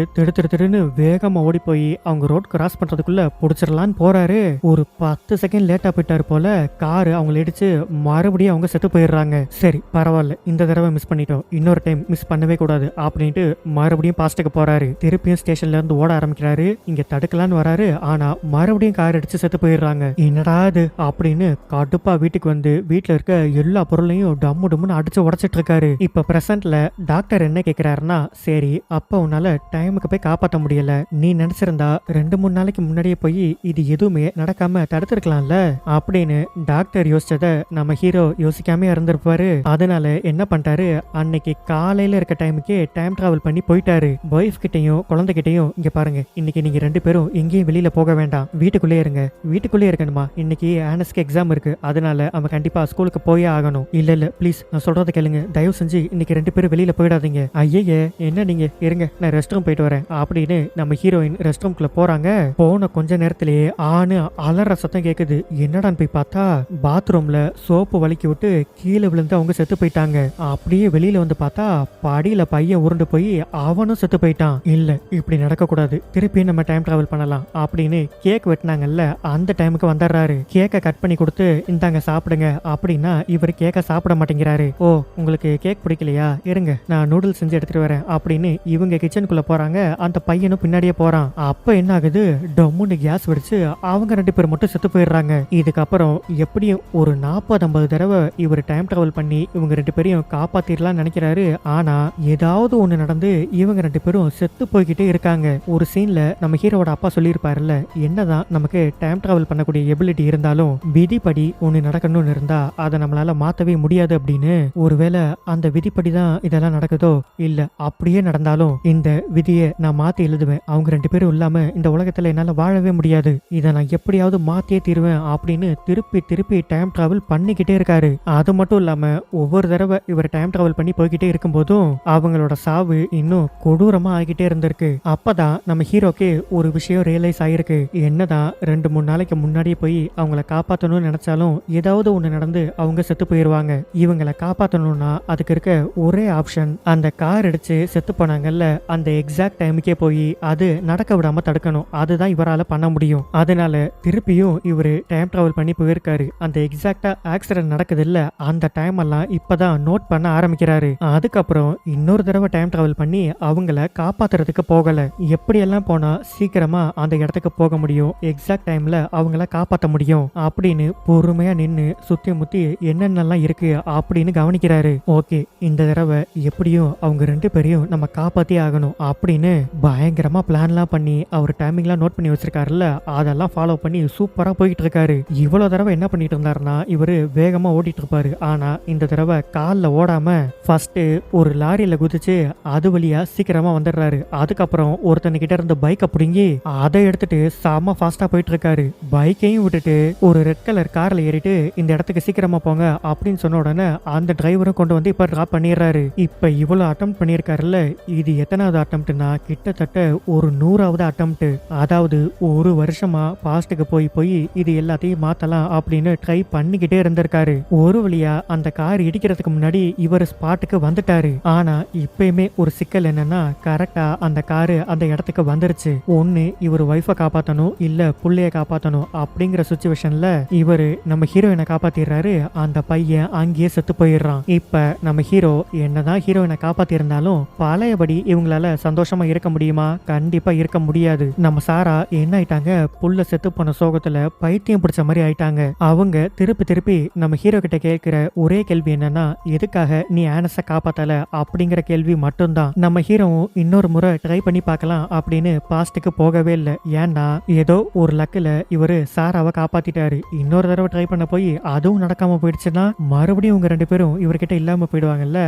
திடுன்னு வேகமா ஓடி போய் அவங்க ரோட் கிராஸ் பண்றதுக்குள்ள புடிச்சிடலான்னு போறாரு. ஒரு 10 செகண்ட் லேட்டா போயிட்டாரு போல. காரு அவங்களை இடிச்சு மறுபடியும் அவங்க செத்து போயிடுறாங்க. சரி பரவாயில்ல, இந்த தடவை மிஸ் பண்ணிட்டோம், இன்னொரு டைம் மிஸ் பண்ணவே கூடாது அப்படின்ட்டு மறுபடியும் பாஸ்டுக்கு போறாரு. திருப்பியும் ஸ்டேஷன்ல இருந்து ஓட ஆரம்பிக்கிறாரு. இங்க தடுக்கலான்னு வராரு. ஆனா மறுபடியும் கார் அடிச்சு செத்து போயிடுறாங்க. என்னடா இது அப்படின்னு கடுப்பா வீட்டுக்கு வந்து வீட்டுல இருக்க எல்லா பொருளையும் டம்மு டம்முன்னு அடிச்சு உடைச்சிட்டு இருக்காரு. இப்ப பிரசன்ட்ல டாக்டர் என்ன கேக்குறாருன்னா, சரி அப்ப உன்னால டைமுக்கு போய் காப்பாற்ற முடியல, நீ நினைச்சிருந்தா 2-3 நாளைக்கு முன்னாடியே போய் இது எதுவுமே நடக்காம தடுத்திருக்கலாம்ல அப்படின்னு டாக்டர் யோசிச்சத நம்ம ஹீரோ யோசிக்காம இருந்திருப்பாரு. அதனால என்ன பண்ணிட்டாரு, அன்னைக்கு காலையில இருக்க டைமுக்கே டைம் டிராவல் பண்ணி போயிட்டாரு. ஒய்ஃப் கிட்டையும் குழந்தைகிட்டையும், இங்க பாருங்க, இன்னைக்கு நீங்க 2 பேரும் எங்கேயும் வெளியில போக வேண்டாம், வீட்டுக்குள்ளே இருங்க. வீட்டுக்குள்ளே இருக்கணுமா? இன்னைக்கு ஆனஸ்க்கு எக்ஸாம் இருக்கு, அதனால அவன் கண்டிப்பா ஸ்கூலுக்கு போயே ஆகணும். இல்ல ப்ளீஸ் நான் சொல்றத கேளுங்க, தயவு செஞ்சு இன்னைக்கு 2 பேரும் வெளியில போயிடாதீங்க. ஐயே என்ன நீங்க இருங்க, நான் ரெஸ்ட் ரூம் போயிட்டு வரேன் அப்படின்னு நம்ம ஹீரோயின் ரெஸ்ட் ரூம்குள்ள போறாங்க. போன கொஞ்ச நேரத்திலேயே ஆணு அலற சத்தம் கேக்குது. என்னடான்னு போய் பார்த்தா பாத்ரூம்ல சோப்பு வலிக்கி விட்டு கீழே விழுந்து அவங்க செத்து போயிட்டாங்க. அப்படியே வெளியில வந்து பார்த்தா படியில பையன் உருண்டு போய் அவனும் செத்து போயிட்டான். இல்ல இப்படி நடக்க கூடாது, திருப்பி நம்ம டைம் டிராவல் பண்ணலாம் அப்படின்னு கேக் வெட்டினாங்கல்ல, அந்த டைமுக்கு வந்துடுறாரு. கேக்கை கட் பண்ணி கொடுத்து இந்தாங்க சாப்பிடுங்க அப்படின்னா இவர் கேக்க சாப்பிட மாட்டேங்கிறாரு. ஓ உங்களுக்கு கேக் பிடிக்கலையா, இருங்க நான் நூடுல்ஸ் செஞ்சு எடுத்துட்டு வரேன் அப்படின்னு இவங்க கிச்சனுக்குள்ள போறாங்க. அந்த பையனும் பின்னாடியே போறான். அப்ப என்ன ஆகுது, டம்முன்னு கேஸ் வெடிச்சு அவங்க 2 பேர் மட்டும் செத்து போயிடுறாங்க. இதுக்கப்புறம் எப்படியும் ஒரு 40-50 தடவை இவர் டைம் டிராவல் பண்ணி இவங்க 2 பேரையும் காப்பாத்திரலாம் நினைக்கிறாரு. ஆனா ஏதாவது ஒண்ணு நடந்து இவங்க 2 பேரும் செத்து போய்கிட்டே இருக்காங்க. ஒரு சீன்ல நம்ம ஹீரோட அப்பா சொல்லியிருப்பாருல்ல, என்னதான் நமக்கு டைம் டிராவல் பண்ணக்கூடிய எபிலிட்டி இருந்தாலும் விதிப்படி ஒண்ணு நடக்கணும்னு இருந்தா அதை நம்மளால மாத்தவே முடியாது அப்படின்னு. ஒருவேளை அந்த விதிப்படி தான் இதெல்லாம் நடக்குதோ, இல்ல அப்படியே நடந்தாலும் இந்த விதியை நான் மாத்தி எழுதுவேன், அவங்க 2 பேரும் இல்லாம இந்த உலகத்துல என்னால வாழவே முடியாது, இதை நான் எப்படியாவது மாத்தியே தீருவேன் அப்படின்னு திருப்பி டைம் டிராவல் பண்ணிக்கிட்டே இருக்காரு. அது மட்டும் இல்லாம ஒவ்வொரு தடவை இவர் டைம் டிராவல் பண்ணி போய்கிட்டே இருக்கும் போதும் அவங்களோட சாவு இன்னும் கொடூரமா ஆகிட்டே இருந்திருக்கு. அப்பதான் நம்ம ஹீரோக்கு ஒரு விஷயம் ரியலைஸ் ஆயிருக்கு. என்னதான் 2-3 நாளைக்கு முன்னாடியே போய் அவங்கள காப்பாற்றணும்னு நினைச்சாலும் ஏதாவது ஒண்ணு நடந்து அவங்க செத்து போயிருவாங்க. இவங்களை காப்பாற்றணும்னா அதுக்கு இருக்க ஒரே ஆப்ஷன் அந்த கார் அடிச்சு செத்து போனாங்கல்ல, அந்த எக்ஸாக்ட் டைமுக்கே போய் அது நடக்க விடாம தடுக்கணும். அதுதான் இவரால பண்ண முடியும். அதனால திருப்பியும் இவரு டைம் டிராவல் பண்ணி போயிருக்காரு. அந்த எக்ஸாக்டா ஆக்சிடென்ட் நடக்குது இல்ல, அந்த டைம் எல்லாம் இப்பதான் நோட் பண்ண ஆரம்பிக்கிறாரு. அதுக்கப்புறம் இன்னொரு தடவை டைம் டிராவல் பண்ணி அவங்கள காப்பாத்துறதுக்கு போகல. எப்படியெல்லாம் போனா சீக்கிரமா அந்த இடத்துக்கு போக முடியும், எக்ஸாக்ட் டைம்ல அவங்கள காப்பாற்ற முடியும் அப்படின்னு பொறுமையா நின்னு சுத்தி முத்தி என்னென்னலாம் இருக்கு அப்படின்னு கவனிக்கிறாரு. ஓகே இந்த தடவை எப்படியும் அவங்க 2 பேரையும் நம்ம காப்பாத்தி ஆகணும் அப்படின்னு பயங்கரமா பிளான்லாம் பண்ணி அவர் டைமிங்லாம் நோட் பண்ணி வச்சிருக்காருல்ல, அதெல்லாம் ஃபாலோ பண்ணி சூப்பரா போயிட்டு இருக்காரு. இவ்வளவு தடவை என்ன பண்ணிட்டு இருந்தாருன்னா இவரு வேகமா ஓடிட்டு இருப்பாரு. ஆனா இந்த தடவை கால்ல ஓடாம ஃபர்ஸ்ட் ஒரு லாரியில குதிச்சு அது வழியா சீக்கிரமா வந்துடுறாரு. அதுக்கப்புறம் ஒருத்தன் கிட்ட இருந்த பைக்கை பிடுங்கி அதை எடுத்துட்டு செம ஃபாஸ்டா போயிட்டு இருக்காரு. பைக்கையும் விட்டுட்டு ஒரு ரெட் கலர் கார்ல ஏறிட்டு இந்த இடத்துக்கு சீக்கிரமா போங்க அப்படின்னு சொன்ன உடனே அந்த டிரைவரும் கொண்டு வந்து இப்ப டிராப் பண்ணிடுறாரு. இப்ப இவ்வளவு அட்டெம்ப்ட் பண்ணியிருக்காருல்ல, இது எத்தனாவது அட்டெம்ப்ட்னா கிட்டத்தட்ட ஒரு 100வது அட்டெம்ப்ட். அதாவது ஒரு வருஷமா பாஸ்டுக்கு போய் இது எல்லாத்தையும் மாத்தலாம் அப்படின்னு ட்ரை பண்ணிக்கிட்டே இருந்திருக்காரு. ஒரு வழியா அந்த கார் இடிக்கிறதுக்கு முன்னாடி இவர் ஸ்பாட்டுக்கு வந்துட்டாரு. ஆனா இப்பயுமே ஒரு சிக்கல் என்னன்னா, கரெக்டா அந்த காரு அந்த இடத்துக்கு வந்துருச்சு. ஒண்ணு இவர் ஒய்ஃபை காப்பாத்தணும், இல்ல புள்ளைய காப்பாத்தணும் அப்படிங்கிற சுச்சுவேஷன்ல இவரு நம்ம ஹீரோயினை காப்பாத்திடுறாரு. அந்த பையன் அங்கேயே செத்து போயிடுறான். இப்ப நம்ம ஹீரோ என்னதான் ஹீரோயினை காப்பாத்தி இருந்தாலும் பழையபடி இவங்களால சந்தோஷமா இருக்க முடியுமா? கண்டிப்பா இருக்க முடியாது. நம்ம சாரா என்ன ஆயிட்டாங்க, புள்ள செத்து போன சோகத்துல பைத்தியம் பிடிச்ச மாதிரி ஆயிட்டாங்க. அவங்க திருப்பி நம்ம ஹீரோ கிட்ட கேட்கிற ஒரே கேள்வி என்னன்னா, எதுக்காக நீ ஆனஸ காப்பாத்தல அப்படிங்கிற கேள்வி மட்டும்தான். நம்ம ஹீரோவும் இன்னொரு முறை ட்ரை பண்ணி பார்க்கலாம் அப்படின்னு பாஸ்டுக்கு போகவே இல்லை. ஏன்னா ஏதோ ஒரு லக்கில் இவரு சாராவை காப்பாத்திட்டாரு. இன்னொரு தடவை ட்ரை பண்ண போய் அதுவும் நடக்காம போயிடுச்சுன்னா மறுபடியும் இவங்க 2 பேரும் இவர்கிட்ட இல்லாம போயிடுவாங்கல்ல.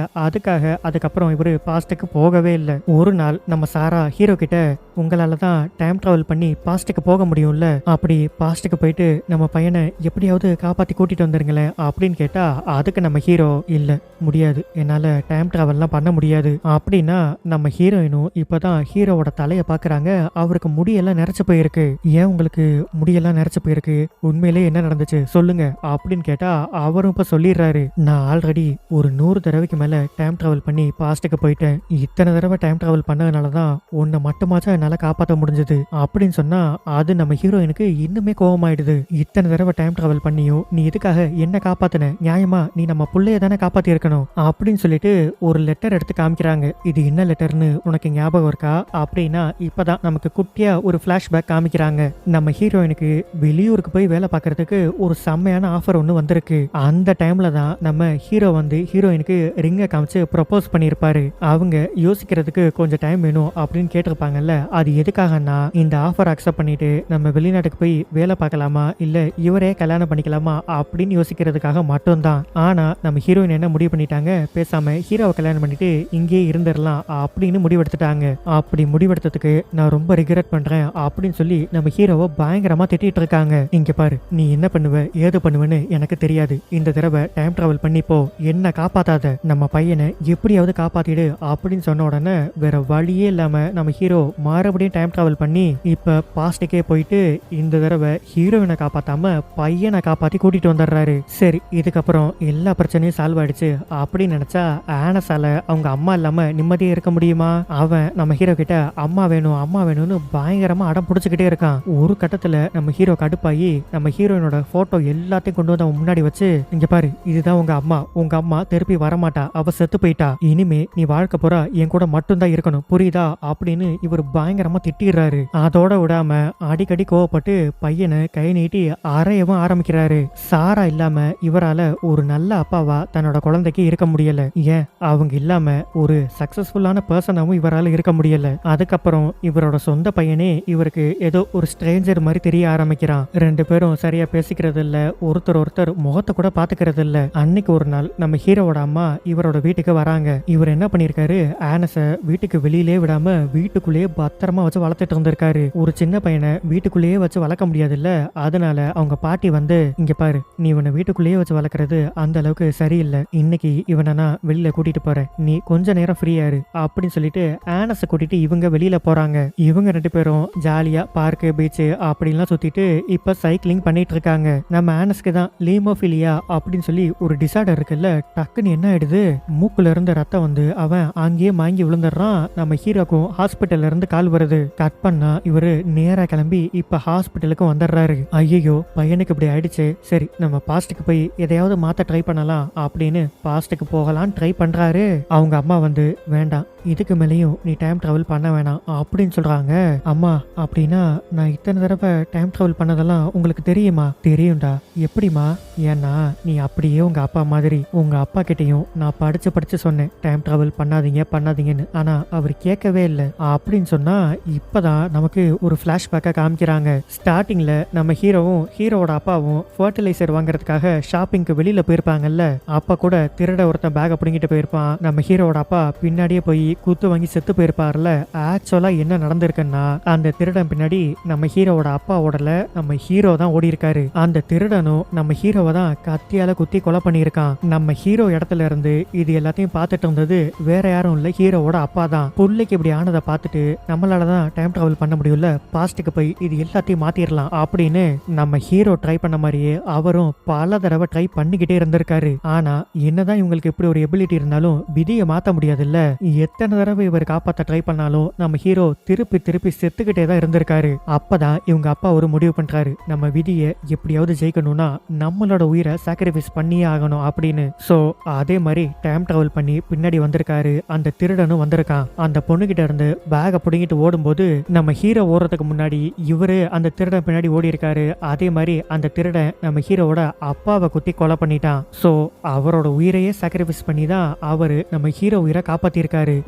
அதுக்கப்புறம் இவரு பாஸ்டுக்கு போகவே இல்லை. ஒரு நாள் நம்ம சாரா ஹீரோ கிட்ட, உங்களால தான் டைம் டிராவல் பண்ணி பாஸ்டுக்கு போக முடியும்ல, அப்படி பாஸ்டுக்கு போயிட்டு நம்ம பையனை எப்படியாவது காப்பாத்தி கூட்டிட்டு வந்துருங்களேன் அப்படின்னு கேட்டா, அதுக்கு நம்ம ஹீரோ இல்ல முடியாது, என்னால டைம் டிராவல்லாம் பண்ண முடியாது அப்படின்னா நம்ம ஹீரோயினும் இப்பதான் ஹீரோவோட தலையை பாக்குறாங்க. அவருக்கு முடியெல்லாம் நரைச்சு போயிருக்கு. ஏன் உங்களுக்கு முடியெல்லாம் நரைச்சு போயிருக்கு? உண்மையிலே என்ன நடந்துச்சு சொல்லுங்க அப்படின்னு கேட்டா அவரும் இப்ப சொல்லிடுறாரு. நான் ஆல்ரெடி ஒரு 100 தடவைக்கு மேல டைம் டிராவல் பண்ணி பாஸ்டுக்கு போயிட்டேன். இத்தனை தடவை டைம் டிராவல் பண்ணதுனாலதான் உன்னை மட்டுமாச்சும் என்னால காப்பாற்ற முடிஞ்சது அப்படின்னு சொன்னா அது நம்ம ஹீரோயினுக்கு இன்னுமே கோவமாயிடுது. இத்தனை தடவை டைம் டிராவல் பண்ணியும் நீ எதுக்காக என்ன காப்பாத்தின? நியாயமா நீ நம்ம புள்ளைய தானே காப்பாத்தி இருக்கணும் அப்படின்னு சொல்லிட்டு ஒரு லெட்டர் எடுத்து காமிக்கிறாங்க. இது என்ன லெட்டர்னு உனக்கு ஞாபகம் இருக்கா அப்படின்னா இப்பதான் நமக்கு குட்டியா ஒரு பிளாஷ்பேக் காமிக்கிறாங்க. நம்ம ஹீரோயினுக்கு வெளியூருக்கு போய் வேலை பார்க்கறதுக்கு ஒரு செம்மையான ஆஃபர் ஒன்று வந்திருக்கு. அந்த டைம்ல தான் நம்ம ஹீரோ வந்து ஹீரோயினுக்கு ரிங்கை காமிச்சு ப்ரப்போஸ் பண்ணியிருப்பாரு. அவங்க யோசிக்கிறதுக்கு கொஞ்சம் டைம் வேணும் அப்படின்னு கேட்டிருப்பாங்கல்ல. அது எதுக்காகன்னா இந்த ஆஃபர் அக்செப்ட் பண்ணிட்டு நம்ம வெளிநாட்டுக்கு போய் வேலை பார்க்கலாமா இல்ல இவரே கல்யாணம் பண்ணிக்கலாமா அப்படின்னு யோசிக்கிறதுக்காக மட்டும்தான். ஆனா நம்ம ஹீரோயின் என்ன முடிவு பண்ணிட்டாங்க, பேசாம ஹீரோவை கல்யாணம் பண்ணிட்டு இங்கே இருந்துடலாம் அப்படின்னு முடிவெடுத்துட்டாங்க. அப்படி முடிவெடுத்ததுக்கு நான் ரொம்ப ரிக்ரெட் பண்றேன் அப்படின்னு சொல்லி நம்ம ஹீரோவை பயங்கரமா திட்டிட்டு இருக்காங்க. இங்க பாரு, நீ என்ன பண்ணுவ ஏது பண்ணுவேன்னு எனக்கு தெரியாது. இந்த தடவை டைம் டிராவல் பண்ணிப்போ, என்ன காப்பாத்தாத, நம்ம பையனை எப்படியாவது காப்பாத்திடு அப்படின்னு சொன்ன உடனே வேற வழியே இல்லாம நம்ம ஹீரோ மறுபடியும் டைம் டிராவல் பண்ணி இப்ப பாஸ்டுக்கே போயிட்டு இந்த தடவை ஹீரோயினை காப்பாத்தாம பையனை காப்பாத்தி கூட்டிட்டு வந்துடுறாரு. சரி, இதுக்கப்புறம் எல்லா பிரச்சனையும் சால்வ் ஆயிடுச்சு அப்படின்னு நினைச்சா ஆனஸால அவங்க அம்மா இல்லாம நிம்மதியா இருக்க முடியுமா? அவன் நம்ம ஹீரோ கிட்ட அம்மா வேணும் அம்மா வேணும்னு பயங்கரமா அடம் பிடிச்சுக்கிட்டே இருக்கான். ஒரு கட்டத்துல நம்ம ஹீரோ கடுப்பாயி நம்ம ஹீரோயினோட போட்டோ எல்லாத்தையும் கொண்டு வந்து அவன் முன்னாடி வச்சு, இங்க பாரு, இதுதான் உங்க அம்மா திருப்பி வரமாட்டா, அவ செத்து போயிட்டா, இனிமே நீ வாழ்க்கை போறா என் கூட மட்டும்தான் இருக்கணும், புரியுதா அப்படின்னு இவர் பயங்கரமா திட்டிடுறாரு. அதோட விடாம அடிக்கடி கோவப்பட்டு பையனை கை நீட்டி அறையவும் ஆரம்பிக்கிறாரு. சாரா இல்லாம இவரால ஒரு நல்ல அப்பாவா தன்னோட குழந்தைக்கு இருக்க முடியல. ஏன் அவங்க இல்லாம ஒரு சக்சஸ்ஃபுல்லான பர்சனாவும் இவரால இருக்க முடியல. அதுக்கப்புறம் இவரோட சொந்த பையனே இவருக்கு ஏதோ ஒரு ஸ்ட்ரேஞ்சர் மாதிரி தெரிய ஆரம்பிக்கிறான். ரெண்டு பேரும் சரியா பேசிக்கிறது இல்ல, ஒருத்தர் முகத்தை கூட பாத்துக்கிறது இல்ல. அன்னைக்கு ஒரு நாள் நம்ம ஹீரோவோட அம்மா இவரோட வீட்டுக்கு வராங்க. இவர் என்ன பண்ணிருக்காரு, ஆனஸ வீட்டுக்கு வெளியிலே விடாம வீட்டுக்குள்ளேயே பத்திரமா வச்சு வளர்த்துட்டு இருந்திருக்காரு. ஒரு சின்ன பையனை வீட்டுக்குள்ளேயே வச்சு வளர்க்க முடியாது இல்ல, அதனால அவங்க பாட்டி வந்து, இங்க பாரு, நீ இவனை வீட்டுக்குள்ளேயே வச்சு வளர்க்கறது அந்த அளவுக்கு சரியில்லை, இன்னைக்கு இவனை நான் வெளியில கூட்டிட்டு போறேன், நீ கொஞ்ச நேரம் ஃப்ரீயா இரு அப்படின்னு சொல்லிட்டு ஆனஸ கூட்டிட்டு இவங்க வெளியில போறாங்க. இவங்க ரெண்டு பேரும் ஜாலியா பார்க்கு பீச் அப்படின்லாம் சுத்திட்டு இப்ப சைக்கிளிங் பண்ணிட்டு இருக்காங்க. நம்ம ஆனஸ்க்கு தான் லீமோஃபிலியா அப்படின்னு சொல்லி ஒரு டிசார்டர் இருக்குல்ல, டக்குன்னு என்ன ஆயிடுது, மூக்குல இருந்து ரத்தம் வந்து அவன் அங்கேயே வாங்கி விழுந்துடுறான். நம்ம ஹீரோக்கும் ஹாஸ்பிட்டல்ல இருந்து கால் வருது. கட் பண்ணா இவரு நேரா கிளம்பி இப்ப ஹாஸ்பிட்டலுக்கு வந்துடுறாரு. ஐயோ, பையனுக்கு இப்படி ஆயிடுச்சு, சரி நம்ம பாஸ்டுக்கு போய் எதையாவது மாத்த ட்ரை பண்ணலாம் அப்படின்னு பாஸ்டுக்கு போகலான்னு ட்ரை பண்றாரு. அவங்க அம்மா வந்து, வேண்டாம், இதுக்கு மேலேயும் நீ டைம் டிராவல் பண்ண வேணாம் அப்படின்னு சொல்றாங்க. அம்மா, அப்படின்னா நான் இத்தனை தடவை டைம் டிராவல் பண்ணதெல்லாம் உங்களுக்கு தெரியுமா? தெரியும்டா. எப்படிமா? ஏன்னா நீ அப்படியே உங்க அப்பா மாதிரி. உங்க அப்பா கிட்டையும் நான் படிச்சு சொன்னேன் டைம் டிராவல் பண்ணாதீங்கன்னு, ஆனா அவர் கேட்கவே இல்லை அப்படின்னு சொன்னா இப்பதான் நமக்கு ஒரு பிளாஷ்பேக்கா காமிக்கிறாங்க. ஸ்டார்டிங்ல நம்ம ஹீரோவும் ஹீரோவோட அப்பாவும் ஃபர்டிலைசர் வாங்குறதுக்காக ஷாப்பிங்க்கு வெளியில போயிருப்பாங்கல்ல, அப்ப கூட திருட ஒருத்தன் பேக பிடிங்கிட்டு போயிருப்பான். நம்ம ஹீரோவோட அப்பா பின்னாடியே போய் குத்து வாங்கி செத்து போயிருப்பார்ல. ஆக்சுவலா என்ன நடந்திருக்குன்னா, அந்த திருடன் பின்னாடி நம்ம ஹீரோவோட அப்பா ஓடல, நம்ம ஹீரோ தான் ஓடி இருக்காரு. அந்த திருடனும் நம்ம ஹீரோவை தான் கத்தியால குத்தி கொலை பண்ணியிருக்கான். நம்ம ஹீரோ இடத்துல இருந்து இது எல்லாத்தையும் பார்த்துட்டு இருந்தது வேற யாரும் இல்ல, ஹீரோவோட அப்பா தான். புள்ளைக்கு இப்படி ஆனதை பார்த்துட்டு நம்மளாலதான் டைம் டிராவல் பண்ண முடியல, பாஸ்டுக்கு போய் இது எல்லாத்தையும் மாத்திரலாம் அப்படின்னு நம்ம ஹீரோ ட்ரை பண்ண மாதிரியே அவரும் பல தடவை ட்ரை பண்ணிக்கிட்டே இருந்திருக்காரு. ஆனா என்னதான் இவங்களுக்கு இப்படி ஒரு எபிலிட்டி இருந்தாலும் விதியை மாத்த முடியாது இல்ல. எத்தனை தடவை இவர் காப்பாத்த ட்ரை பண்ணாலும் நம்ம ஹீரோ திருப்பி செத்துக்கிட்டே தான் இருந்திருக்காரு. அப்பதான் இவங்க அப்பா ஒரு முடிவு பண்றாரு, நம்ம விதியை எப்படியாவது ஜெயிக்கணும்னா நம்மளோட உயிரை சாக்ரிஃபைஸ் பண்ணியே ஆகணும் அப்படின்னு. சோ அதே மாதிரி டைம் டிராவல் பண்ணி பின்னாடி வந்திருக்காரு. அந்த திருடனும் வந்திருக்கான். அந்த பொண்ணுகிட்ட இருந்து பேக புடுங்கிட்டு ஓடும்போது நம்ம ஹீரோ ஓடுறதுக்கு முன்னாடி இவரு அந்த திருடன் பின்னாடி ஓடி இருக்காரு. அதே மாதிரி அந்த திருடன் நம்ம ஹீரோவோட அப்பாவை குத்தி கொலை பண்ணிட்டான். சோ அவரோட உயிரையே சாக்ரிஃபைஸ் பண்ணி தான் அவரு நம்ம ஹீரோ உயிரை காப்பாத்திருக்காரு.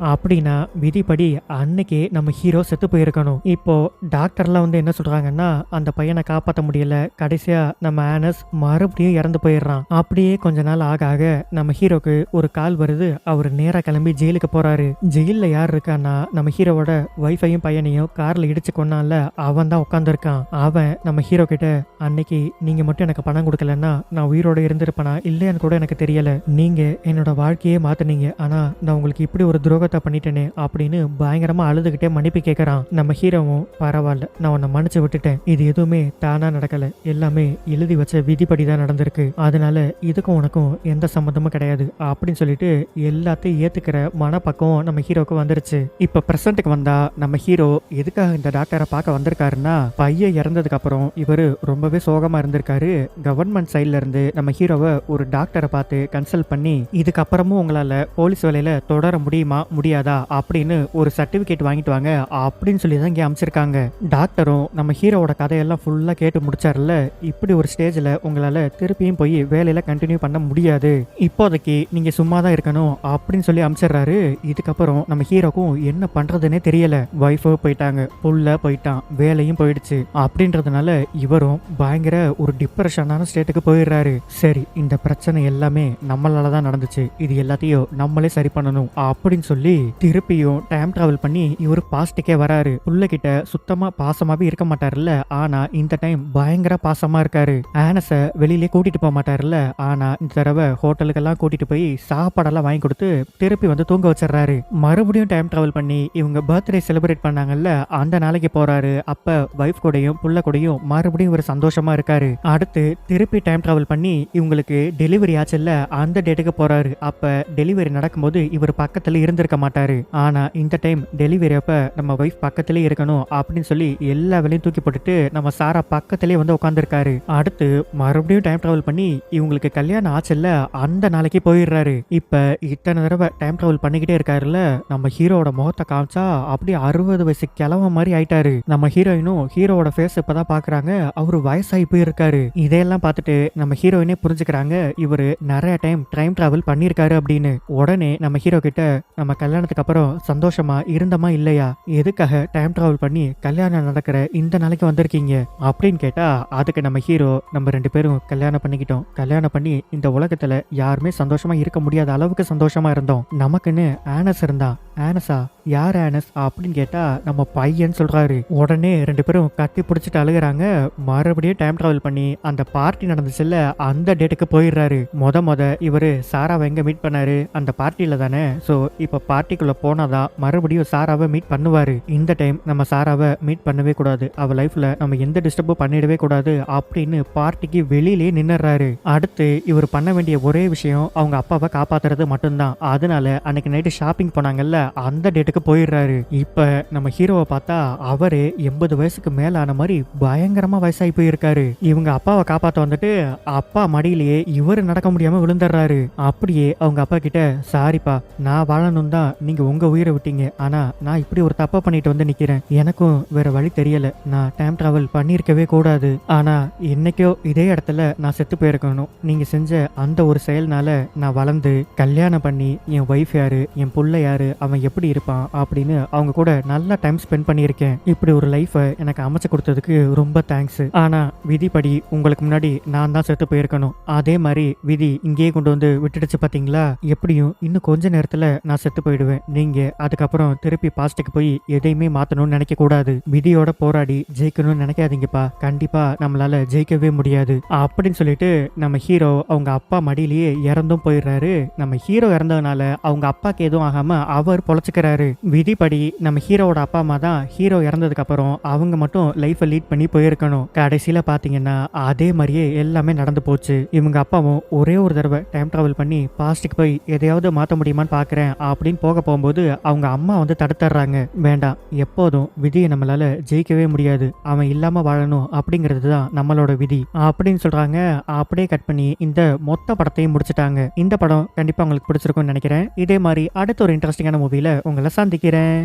அப்படின்னா விதிப்படி அன்னைக்கே நம்ம ஹீரோ செத்து போயிருக்கணும். இப்போ டாக்டர்லாம் வந்து என்ன சொல்றாங்கன்னா, அந்த பையனை காப்பாற்ற முடியல, கடைசியா நம்ம ஆனஸ் மறுபடியும் இறந்து போயிடுறான். அப்படியே கொஞ்ச நாள் ஆக நம்ம ஹீரோக்கு ஒரு கால் வருது. அவர் நேரா கிளம்பி ஜெயிலுக்கு போறாரு. ஜெயில யார் இருக்கான்னா, நம்ம ஹீரோவோட வைஃபையும் பையனையும் கார்ல இடிச்சு கொண்டான்ல, அவன் தான் உட்காந்துருக்கான். அவன் நம்ம ஹீரோ கிட்ட, அன்னைக்கு நீங்க மட்டும் எனக்கு பணம் கொடுக்கலன்னா நான் உயிரோட இருந்திருப்பேனா இல்லையான்னு கூட எனக்கு தெரியல, நீங்க என்னோட வாழ்க்கையே மாத்தினீங்க, ஆனா நான் உங்களுக்கு இப்படி ஒரு துரோகத்தை பண்ணிட்டேனே அப்படின்னு பயங்கரமா அழுதுகிட்டே மன்னிப்பு கேட்கறான். நம்ம ஹீரோவும் பரவாயில்ல, நான் உன்னை மன்னிச்சு விட்டுட்டேன். இது எதுவுமே தானா நடக்கல, எல்லாமே எழுதி வச்ச விதிப்படி தான் நடந்திருக்கு. அதனால இதுக்கும் உனக்கும் எந்த சம்மந்தமும் கிடையாது அப்படின்னு சொல்லிட்டு எல்லாத்தையும் ஏத்துக்கிற மனப்பக்கம் நம்ம ஹீரோக்கு வந்துருச்சு. இப்ப பிரசன்ட்டுக்கு வந்தா நம்ம ஹீரோ எதுக்காக இந்த டாக்டரை பார்க்க வந்திருக்காருன்னா, பையன் இறந்ததுக்கு அப்புறம் இவரு ரொம்பவே சோகமா இருந்திருக்காரு. கவர்மெண்ட் சைட்ல இருந்து நம்ம ஹீரோவை ஒரு டாக்டரை பார்த்து கன்சல்ட் பண்ணி, இதுக்கப்புறமும் உங்களால போலீஸ் வேலையில தொடர முடியுமா முடியாதா அப்படின்னு ஒரு சர்டிபிகேட் வாங்கிட்டு வாங்க அப்படின்னு சொல்லி தான் இங்கே அமைச்சிருக்காங்க. டாக்டரும் நம்ம ஹீரோவோட கதையெல்லாம் ஃபுல்லா கேட்டு முடிச்சார்ல, இப்படி ஒரு ஸ்டேஜ்ல உங்களால திருப்பியும் போய் வேலையில கண்டினியூ பண்ண முடியாது, இப்போதைக்கு நீங்க சும்மா தான் இருக்கணும் அப்படின்னு சொல்லி அமைச்சிடுறாரு. இதுக்கப்புறம் நம்ம ஹீரோக்கும் என்ன பண்றதுன்னே தெரியல. ஒய்ஃபோ போயிட்டாங்க, புள்ள போயிட்டான், வேலையும் போயிடுச்சு. அப்படின்றதுனால இவரும் பயங்கர ஒரு டிப்ரெஷனான ஸ்டேட்டுக்கு போயிடுறாரு. சரி, இந்த பிரச்சனை எல்லாமே நம்மளால தான் நடந்துச்சு, இது எல்லாத்தையும் நம்மளே சரி பண்ணணும் அப்படின்னு சொல்லி திருப்பியும் டைம் டிராவல் பண்ணி இவர் பாஸ்டுக்கே வராரு. புள்ள கிட்ட சுத்தமா பாசமாவே இருக்க மாட்டாருல்ல, ஆனா இந்த டைம் பயங்கர பாசமா இருக்காரு. ஆனஸ வெளியிலே கூட்டிட்டு போக மாட்டாருல்ல, ஆனா இந்த தடவை ஹோட்டலுக்கெல்லாம் கூட்டிட்டு போய் சாப்பாடெல்லாம் வாங்கி கொடுத்து திருப்பி வந்து தூங்க வச்சிடறாரு. மறுபடியும் டைம் டிராவல் பண்ணி இவங்க பர்த்டே செலிப்ரேட் பண்ணாங்கல்ல, அந்த நாளைக்கு போறாரு. அப்ப வைஃப் கூடயும் புள்ள கூடயும் மறுபடியும் ஒரு சந்தோஷமா இருக்காரு. அடுத்து திருப்பி டைம் டிராவல் பண்ணி இவங்களுக்கு டெலிவரி ஆச்சுல்ல, அந்த டேட்டுக்கு போறாரு. அப்ப டெலிவரி நடக்கும்போது இவர் பக்கத்துல இருந்திருக்க மாட்டாரு. ஆனா இந்த டைம் டெலிவரி அப்ப நம்ம வைஃப் பக்கத்திலே இருக்கணும் அப்படின்னு சொல்லி எல்லா வேலையும் தூக்கி போட்டுட்டு நம்ம சாரா பக்கத்திலே வந்து உட்காந்துருக்காரு. அடுத்து மறுபடியும் டைம் டிராவல் பண்ணி இவங்களுக்கு கல்யாணம் ஆச்சுல்ல, அந்த நாளைக்கு போயிடுறாரு. இப்ப இத்தனை தடவை டைம் டிராவல் பண்ணிக்கிட்டே இருக்காருல்ல, நம்ம ஹீரோட முகத்தை காமிச்சா அப்படியே 60 வயசு கிழவ மாதிரி ஆயிட்டாரு. நம்ம ஹீரோயினும் ஹீரோவோட ஃபேஸ் இப்பதான் பாக்குறாங்க, அவரு வயசாகி போயிருக்காரு. இதையெல்லாம் பார்த்துட்டு நம்ம ஹீரோயினே புரிஞ்சுக்கிறாங்க, இவரு நிறைய டைம் டிராவல் பண்ணியிருக்காரு அப்படின்னு. உடனே நம்ம ஹீரோ கிட்ட, நம்ம கல்யாணத்துக்கு அப்புறம் சந்தோஷமா இருந்தமா இல்லையா, எதுக்காக டைம் டிராவல் பண்ணி கல்யாணம் நடக்கிற இந்த நாளைக்கு வந்திருக்கீங்க அப்படின்னு கேட்டா, அதுக்கு நம்ம ஹீரோ, நம்ம 2 பேரும் கல்யாணம் பண்ணிக்கிட்டோம், கல்யாணம் பண்ணி இந்த உலகத்துல யாருமே சந்தோஷமா இருக்க முடியாத அளவுக்கு சந்தோஷமா இருந்தோம். நமக்குன்னு ஆனஸ் இருந்தா. ஆனஸா? யார் ஆனஸ் அப்படின்னு கேட்டா நம்ம பையன் சொல்றாரு. உடனே 2 பேரும் கட்டி பிடிச்சிட்டு அழுகுறாங்க. மறுபடியும் டைம் டிராவல் பண்ணி அந்த பார்ட்டி நடந்துச்சுல்ல, அந்த டேட்டுக்கு போயிடுறாரு. முத இவரு சாராவை எங்க மீட் பண்ணாரு, அந்த பார்ட்டியில தானே. சோ இப்ப பார்ட்டிக்குள்ள போனாதான் மறுபடியும் சாராவை மீட் பண்ணுவாரு. இந்த டைம் நம்ம சாராவை மீட் பண்ணவே கூடாது, அவ லைஃப்ல நம்ம எந்த டிஸ்டர்பும் பண்ணிடவே கூடாது அப்படின்னு பார்ட்டிக்கு வெளியிலேயே நின்னுறாரு. அடுத்து இவர் பண்ண வேண்டிய ஒரே விஷயம் அவங்க அப்பாவை காப்பாத்துறது மட்டும்தான். அதனால அன்னைக்கு நைட்டு ஷாப்பிங் போனாங்கல்ல, அந்த டேட்டுக்கு போயிடுறாரு. இப்ப நம்ம ஹீரோவை பார்த்தா அவரே 80 வயசுக்கு மேல ஆன மாதிரி பயங்கரமா வயசாகி போயிருக்காரு. இவங்க அப்பாவை காப்பாத்த வந்துட்டு அப்பா மடியிலேயே இவரு நடக்க முடியாம விழுந்துடுறாரு. அப்படியே அவங்க அப்பா கிட்ட, சாரிப்பா, நான் வாழணும் தான் நீங்க உங்க உயிரை விட்டீங்க, ஆனா நான் இப்படி ஒரு தப்பை பண்ணிட்டு வந்து நிக்கிறேன், எனக்கும் வேற வழி தெரியல, நான் டைம் டிராவல் பண்ணிருக்கவே கூடாது, ஆனா என்னைக்கோ இதே இடத்துல நான் செத்து போயிருக்கணும், நீங்க செஞ்ச அந்த ஒரு செயல்னால நான் வளர்ந்து கல்யாணம் பண்ணி என் ஒய்ஃப் யாரு, என் புள்ள யாரு, அவன் எப்படி இருப்பான் அப்படின்னு அவங்க கூட நல்லா டைம் ஸ்பெண்ட் பண்ணியிருக்கேன். இப்படி ஒரு லைஃபை எனக்கு அமைச்சு கொடுத்ததுக்கு ரொம்ப தேங்க்ஸ். ஆனா விதிப்படி உங்களுக்கு முன்னாடி நான் தான் செத்து போயிருக்கணும், அதே மாதிரி விதி இங்கேயே கொண்டு வந்து விட்டுடுச்சு பாத்தீங்களா, எப்படியும் இன்னும் கொஞ்ச நேரத்துல நான் செத்து போயிடுவேன், நீங்க அதுக்கப்புறம் திருப்பி பாஸ்டுக்கு போய் எதையுமே மாத்தணும்னு நினைக்க கூடாது, விதியோட போராடி ஜெயிக்கணும்னு நினைக்காதீங்கப்பா, கண்டிப்பா நம்மளால ஜெயிக்கவே முடியாது அப்படின்னு சொல்லிட்டு நம்ம ஹீரோ அவங்க அப்பா மடியிலேயே இறந்தும் போயிடுறாரு. நம்ம ஹீரோ இறந்ததுனால அவங்க அப்பாக்கு எதுவும் ஆகாம அவர் பொழைச்சுக்கிறாரு. விதிப்படி நம்ம ஹீரோவோட அப்பா அம்மா தான் ஹீரோ இறந்ததுக்கு அப்புறம் அவங்க மட்டும் லைஃபை லீட் பண்ணி போயிருக்கணும். கடைசியில பாத்தீங்கன்னா அதே மாதிரியே எல்லாமே நடந்து போச்சு. இவங்க அப்பாவும் ஒரே ஒரு தடவை டைம் டிராவல் பண்ணி பாஸ்டுக்கு போய் எதையாவது மாத்த முடியுமான்னு பாக்குறேன் அப்படின்னு போகும்போது அவங்க அம்மா வந்து தடுத்துறாங்க. வேண்டாம், எப்போதும் விதியை நம்மளால ஜெயிக்கவே முடியாது, அவன் இல்லாம வாழணும் அப்படிங்கிறது தான் நம்மளோட விதி அப்படின்னு சொல்றாங்க. அப்படியே கட் பண்ணி இந்த மொத்த படத்தையும் முடிச்சுட்டாங்க. இந்த படம் கண்டிப்பா உங்களுக்கு பிடிச்சிருக்கும்னு நினைக்கிறேன். இதே மாதிரி அடுத்த ஒரு இன்ட்ரெஸ்டிங்கான மூவில உங்களை சந்திக்கிறேன்.